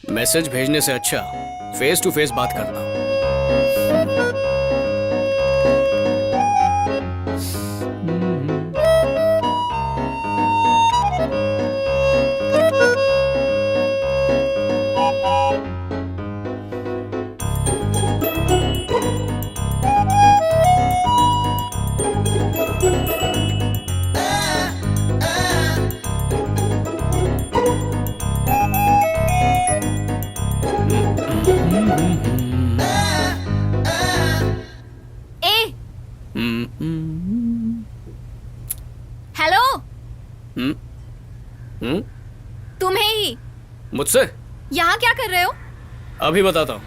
Message भेजने से अच्छा फेस टू फेस बात करना। हेलो। तुम्हें ही। मुझसे? यहाँ क्या कर रहे हो? अभी बताता हूँ।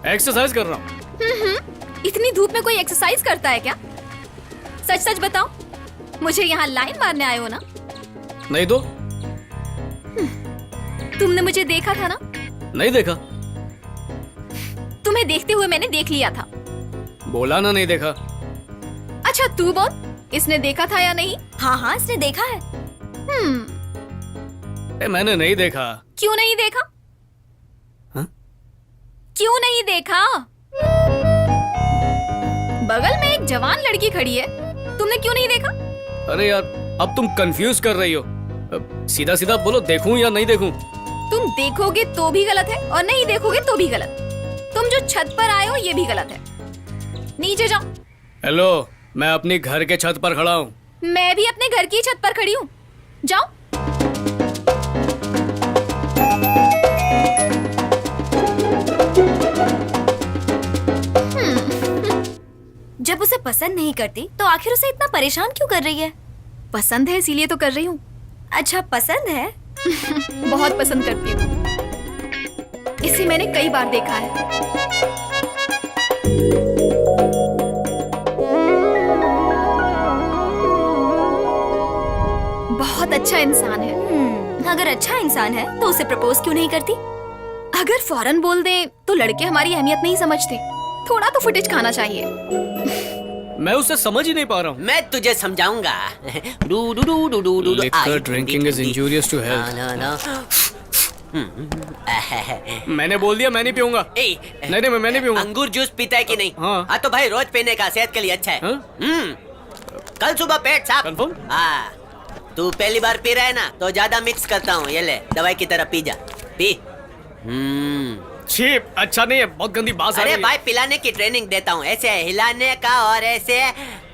एक्सरसाइज कर रहा हूँ। इतनी धूप में कोई एक्सरसाइज करता है क्या? सच सच बताओ, मुझे यहाँ लाइन मारने आए हो ना? नहीं तो? तुमने मुझे देखा था ना? नहीं देखा। तुम्हें देखते हुए मैंने देख लिया था। बोला ना नहीं देखा। अच्छा तू बोल, इसने देखा था या नहीं? हाँ इसने देखा है। मैंने नहीं देखा। क्यों नहीं देखा? हाँ? क्यों नहीं देखा? बगल में एक जवान लड़की खड़ी है, तुमने क्यों नहीं देखा? अरे यार, अब तुम कंफ्यूज कर रही हो। सीधा सीधा बोलो, देखूं या नहीं देखूं? तुम देखोगे तो भी गलत है और नहीं देखोगे तो भी गलत। तुम जो छत पर आए हो ये भी गलत है। नीचे जाओ। हेलो, मैं अपनी घर के छत पर खड़ा हूँ। मैं भी अपने घर की छत पर खड़ी हूँ। जाओ। जब उसे पसंद नहीं करती तो आखिर उसे इतना परेशान क्यों कर रही है? पसंद है इसीलिए तो कर रही हूँ। अच्छा पसंद है? बहुत पसंद करती हूँ। इसे मैंने कई बार देखा है। बहुत अच्छा इंसान है। अगर अच्छा इंसान है तो उसे प्रपोज क्यों नहीं करती? अगर फौरन बोल दे तो लड़के हमारी अहमियत नहीं समझते। थोड़ा तो फुटेज खाना चाहिए। मैं उसे समझ ही नहीं पा रहा हूँ। मैं तुझे समझाऊंगा। Liquor drinking is injurious to health. मैंने बोल दिया मैं नहीं पीऊंगा। नहीं मैं नहीं पीऊंगा। अंगूर जूस पीता है कि नहीं? हाँ तो भाई रोज पीने का सेहत के लिए अच्छा है। कल सुबह पेट साफ। कंफर्म? तू पहली बार पी रहा है ना, तो ज्यादा मिक्स करता हूँ। ये ले, दवाई की तरह पी जा। पी। छी, अच्छा नहीं है, बहुत गंदी बात आ रही है। अरे भाई, पिलाने की ट्रेनिंग देता हूँ। ऐसे हिलाने का और ऐसे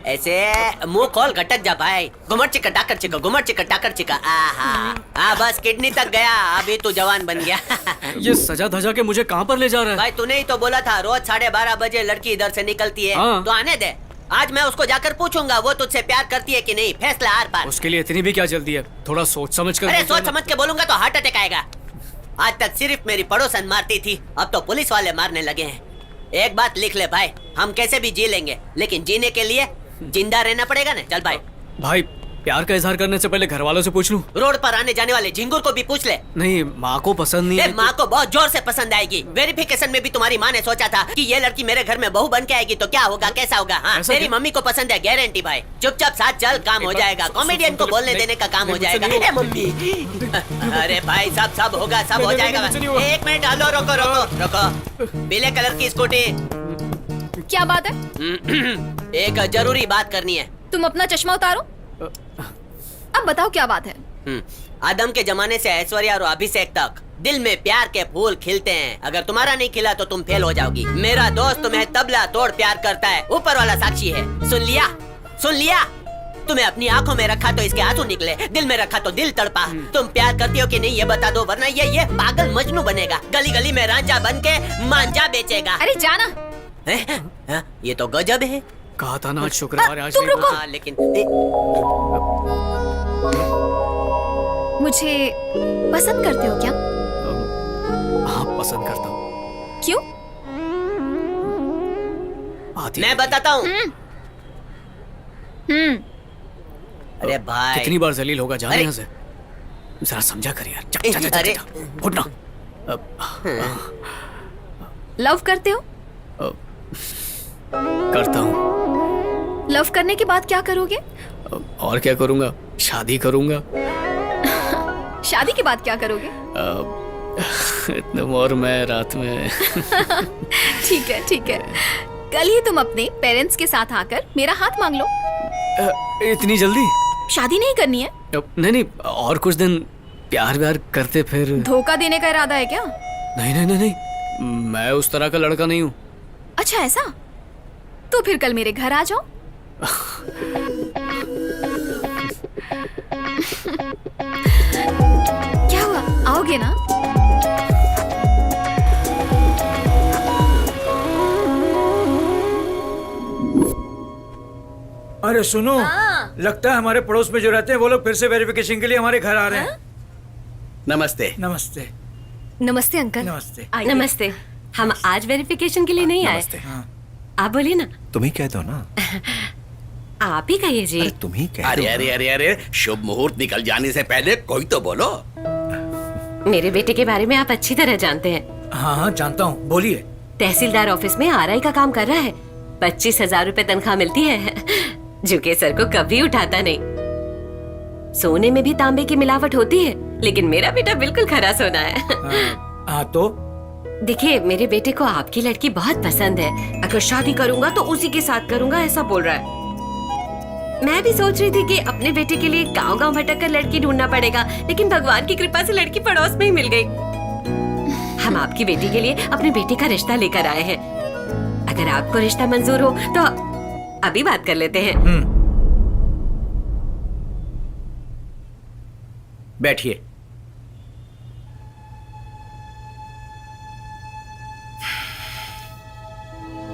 ऐसे मुंह खोल घटक जा भाई। घुमट चिका टाकर चिका, घुमट चिका टाकर चिका। बस किडनी तक गया। अभी तू जवान बन गया। ये सजा धजा के मुझे कहाँ पर ले जा रहा है? भाई तूने ही तो बोला था रोज 12:30 बजे लड़की इधर से निकलती है। तो आने दे। आज मैं उसको जाकर पूछूंगा वो तुझसे प्यार करती है कि नहीं। फैसला आर पार। उसके लिए इतनी भी क्या जल्दी है? थोड़ा सोच समझ कर। अरे सोच समझ के बोलूंगा तो हार्ट अटैक आएगा। आज तक सिर्फ मेरी पड़ोसन मारती थी, अब तो पुलिस वाले मारने लगे हैं। एक बात लिख ले भाई, हम कैसे भी जी लेंगे, लेकिन जीने के लिए जिंदा रहना पड़ेगा ना। चल भाई। भाई, प्यार का इजहार करने से पहले घर वालों से पूछ लूं? रोड पर आने जाने वाले झिंगुर को भी पूछ ले। नहीं, माँ को पसंद नहीं है। माँ को बहुत जोर से पसंद आएगी। वेरिफिकेशन में भी तुम्हारी माँ ने सोचा था कि ये लड़की मेरे घर में बहू बन के आएगी तो क्या होगा, कैसा होगा। हाँ, तेरी मम्मी को पसंद है, गारंटी भाई। चुपचाप साथ चल, काम हो जाएगा। कॉमेडियन को बोलने देने का काम हो जाएगा। अरे मम्मी, अरे भाई सब होगा, सब हो जाएगा। एक मिनट, हेलो, रोको रोको रोको। पीले कलर की स्कूटी। क्या बात है? एक जरूरी बात करनी है। तुम अपना चश्मा उतारो। अब बताओ क्या बात है? आदम के जमाने से ऐश्वर्या और अभिषेक तक दिल में प्यार के फूल खिलते हैं। अगर तुम्हारा नहीं खिला तो तुम फेल हो जाओगी। मेरा दोस्त तुम्हें तबला तोड़ प्यार करता है, ऊपर वाला साक्षी है। सुन लिया, सुन लिया। तुम्हें अपनी आंखों में रखा तो इसके आंसू निकले, दिल में रखा तो दिल तड़पा। तुम प्यार करती हो कि नहीं ये बता दो, वरना ये पागल मजनू बनेगा। गली गली में रांझा बन के मांझा बेचेगा। अरे जाना। ये तो गजब है। कहा था ना आज शुक्रवार है, आज तुम नहीं। रुको। लेकिन मुझे पसंद करते हो क्या? हाँ, पसंद करता हूँ। क्यों? मैं बताता हूँ। अरे भाई कितनी बार जलील होगा, जाने अरे। यहाँ से। जरा समझा कर यार। जा, जा, जा, जा, अरे। जा, उठ ना। लव करते हो? करता हूँ। लव करने के बाद क्या करोगे? और क्या करूँगा, शादी करूँगा। शादी के बाद क्या करोगे? तुम और मैं रात में। ठीक है ठीक है, कल ही तुम अपने पेरेंट्स के साथ आकर मेरा हाथ मांग लो। इतनी जल्दी? शादी नहीं करनी है? नहीं नहीं, और कुछ दिन प्यार व्यार करते फिर। धोखा देने का इरादा है क्या? नहीं नहीं नहीं नहीं, मैं उस तरह का लड़का नहीं हूँ। अच्छा ऐसा? तो फिर कल मेरे घर आ जाओ। क्या हुआ, आओगे ना? अरे सुनो, लगता है हमारे पड़ोस में जो रहते हैं वो लोग फिर से वेरिफिकेशन के लिए हमारे घर आ रहे हैं। नमस्ते। नमस्ते। नमस्ते अंकल। नमस्ते। नमस्ते। हम आज वेरिफिकेशन के लिए नहीं आए। हाँ। आप बोलिए ना। तुम ही कह दो ना। आप ही कहिए जी। अरे तुम ही कह अरे दो। अरे अरे अरे, शुभ मुहूर्त निकल जाने से पहले कोई तो बोलो। मेरे बेटे के बारे में आप अच्छी तरह जानते हैं। हाँ हाँ जानता हूँ, बोलिए। तहसीलदार ऑफिस में आरआई का काम कर रहा है। 25,000 रुपए तनख्वाह मिलती है, जो के सर को कभी उठाता नहीं। सोने में भी तांबे की मिलावट होती है, लेकिन मेरा बेटा बिल्कुल खरा सोना है। हाँ तो देखिए, मेरे बेटे को आपकी लड़की बहुत पसंद है। अगर शादी करूंगा तो उसी के साथ करूंगा, ऐसा बोल रहा है। मैं भी सोच रही थी कि अपने बेटे के लिए गांव-गांव भटक कर लड़की ढूंढना पड़ेगा, लेकिन भगवान की कृपा से लड़की पड़ोस में ही मिल गई। हम आपकी बेटी के लिए अपने बेटे का रिश्ता लेकर आए हैं। अगर आपको रिश्ता मंजूर हो तो अभी बात कर लेते हैं। बैठिए।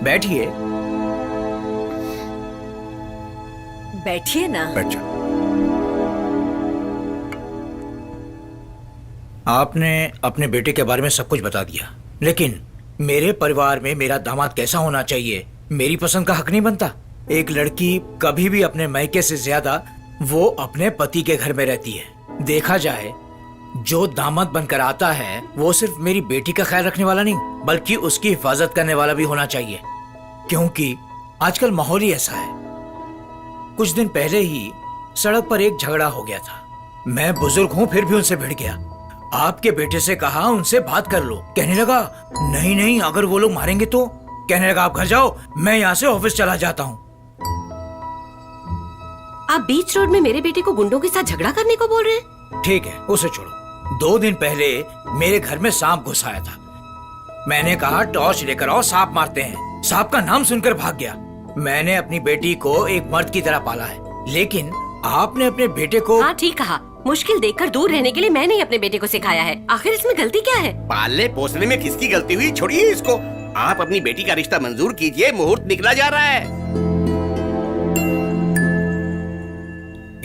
बैठिए। बैठिए ना। बैठ जाओ। आपने अपने बेटे के बारे में सब कुछ बता दिया, लेकिन मेरे परिवार में मेरा दामाद कैसा होना चाहिए, मेरी पसंद का हक नहीं बनता। एक लड़की कभी भी अपने मायके से ज्यादा वो अपने पति के घर में रहती है। देखा जाए, जो दामाद बनकर आता है वो सिर्फ मेरी बेटी का ख्याल रखने वाला नहीं, बल्कि उसकी हिफाजत करने वाला भी होना चाहिए, क्योंकि आजकल माहौल ही ऐसा है। कुछ दिन पहले ही सड़क पर एक झगड़ा हो गया था। मैं बुजुर्ग हूँ फिर भी उनसे भिड़ गया। आपके बेटे से कहा उनसे बात कर लो, कहने लगा नहीं नहीं, अगर वो लोग मारेंगे तो। कहने लगा आप घर जाओ, मैं यहाँ से ऑफिस चला जाता हूँ। आप बीच रोड में मेरे बेटे को गुंडों के साथ झगड़ा करने को बोल रहे हैं? ठीक है, उसे छोड़ो। 2 दिन पहले मेरे घर में सांप घुस आया था। मैंने कहा टॉर्च लेकर आओ, सांप मारते हैं। सांप का नाम सुनकर भाग गया। मैंने अपनी बेटी को एक मर्द की तरह पाला है, लेकिन आपने अपने बेटे को। हाँ ठीक कहा, मुश्किल देखकर दूर रहने के लिए मैंने ही अपने बेटे को सिखाया है। आखिर इसमें गलती क्या है? पालने पोसने में किसकी गलती हुई, छोड़िए इसको। आप अपनी बेटी का रिश्ता मंजूर कीजिए, मुहूर्त निकला जा रहा है।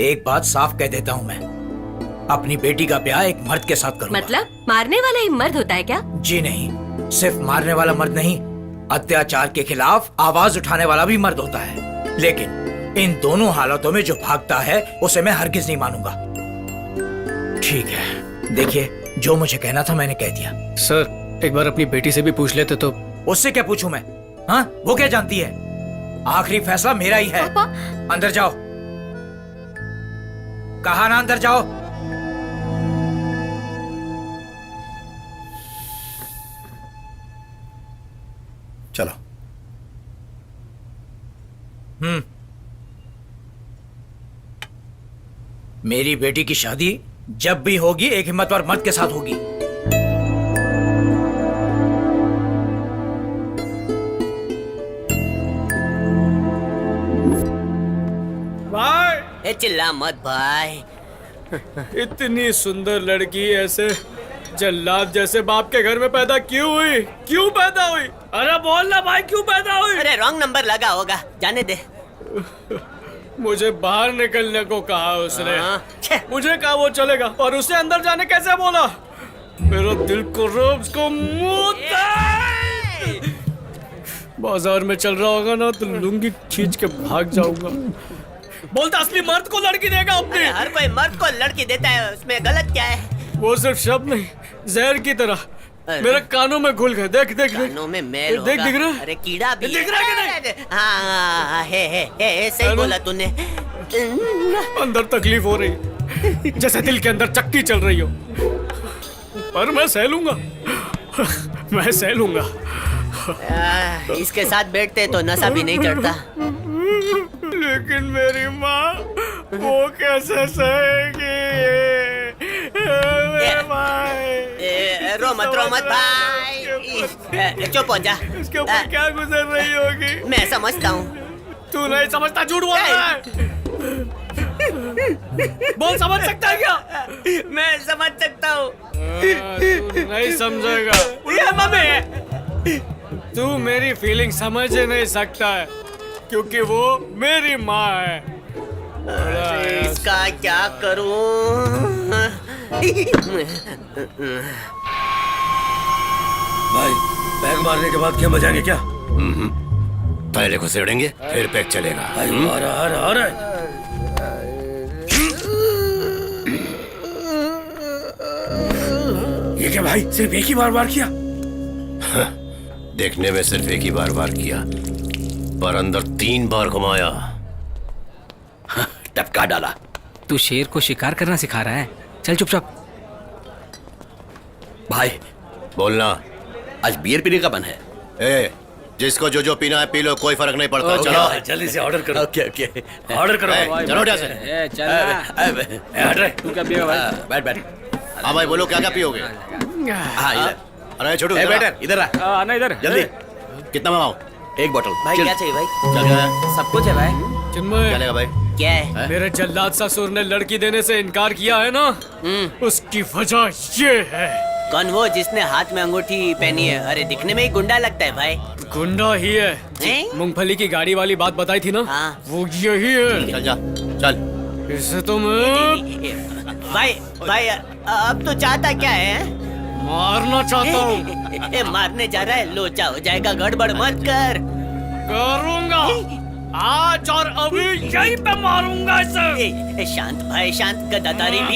एक बात साफ कह देता हूँ, मैं अपनी बेटी का ब्याह एक मर्द के साथ करूँगा। मतलब मारने वाला ही मर्द होता है क्या? जी नहीं, सिर्फ मारने वाला मर्द नहीं, अत्याचार के खिलाफ आवाज उठाने वाला भी मर्द होता है। लेकिन इन दोनों हालातों में जो भागता है उसे मैं हरगिज नहीं मानूंगा। ठीक है, देखिए, जो मुझे कहना था मैंने कह दिया। सर, एक बार अपनी बेटी से भी पूछ लेते तो। उससे क्या पूछूं मैं? हाँ, वो क्या जानती है? आखिरी फैसला मेरा ही है। पापा। अंदर जाओ, कहा ना अंदर जाओ। चलो। मेरी बेटी की शादी जब भी होगी एक हिम्मतवार मर्द के साथ होगी। भाई, ए चिल्ला मत भाई। इतनी सुंदर लड़की ऐसे जल्लाद जैसे बाप के घर में पैदा क्यों हुई? क्यों पैदा हुई? अरे बोल ना भाई, क्यों पैदा हुई? अरे रॉन्ग नंबर लगा होगा, जाने दे। मुझे बाहर निकलने को कहा उसने। छे। मुझे कहा वो चलेगा, और उसे अंदर जाने कैसे बोला? मेरा दिल को रोब्स को मुंह बाजार में चल रहा होगा ना तो लुंगी खींच के भाग जाऊंगा। बोलता असली मर्द को लड़की देगा अपनी। अरे हर कोई मर्द को लड़की देता है, उसमें गलत क्या है? वो सिर्फ शब्द नहीं, जहर की तरह अरे। मेरे कानों में घुल गए। देख देख देख कानों में मैल देख होगा। दिख रहा है? अरे कीड़ा भी दिख रहा है कि नहीं? हाँ है सही अरे। बोला तूने। अंदर तकलीफ हो रही है, जैसे दिल के अंदर चक्की चल रही हो, पर मैं सह लूंगा, मैं सह लूंगा। इसके साथ बैठते तो नशा भी नहीं चढ़ता। लेकिन मेरी माँ वो कैसे सहेगी? रो मत भाई, चुप हो जा। इसके ऊपर क्या गुजर रही होगी? मैं समझता हूँ। तू नहीं समझता, झूठ बोल रहा है। बोल, समझ सकता है क्या? मैं समझ सकता हूँ। तू नहीं समझेगा। ये मम्मी, तू मेरी फीलिंग समझ ही नहीं सकता है, क्योंकि वो मेरी माँ है। इसका क्या करूँ? भाई पैग मारने के बाद क्या बजाएंगे क्या? पहले घुसेड़ेंगे फिर पैक चलेगा। भाई आ रहा है। ये क्या भाई, सिर्फ एक ही बार वार किया? देखने में सिर्फ एक ही बार वार किया, पर अंदर 3 बार घुमाया। टपका डाला। तू शेर को शिकार करना सिखा रहा है? चल चुपचाप। भाई बोलना। आज बियर पीने का मन है। ए, जिसको जो पीना है पी लो, कोई फर्क नहीं पड़ता। चलो चलो जल्दी से ऑर्डर करो। ओके ऑर्डर करो। ए, चलो उठा से। ए, चल ना। हट रहे। तू क्या पिएगा भाई? बैठ बैठ। हाँ भाई बोलो, क्या क्या पियोगे? हाँ इधर। अरे छोटू ए वेटर इधर आ आना इधर। जल्दी। कितना मंगाऊं? एक बोतल। भाई चल। क्या चाहिए भाई? चल क्या है? सब कुछ है भाई। क्या चिन्मय, लेगा भाई? क्या है? मेरे जल्लाद ससुर ने लड़की देने से इनकार किया है ना, उसकी वजह ये है। कौन वो जिसने हाथ में अंगूठी पहनी है? अरे दिखने में ही गुंडा लगता है भाई। गुंडा ही है। हैं? मूंगफली की गाड़ी वाली बात बताई थी ना, हाँ। वो यही है। चल जा चल। इसे तो मैं भाई अब तो चाहता क्या है? मारना चाहता हूँ। मारने जा रहा है? लोचा हो जाएगा, गड़बड़ मत कर। करूंगा आज और अभी यहीं पे मारूंगा इसे। शांत भाई शांत, गद्दारी भी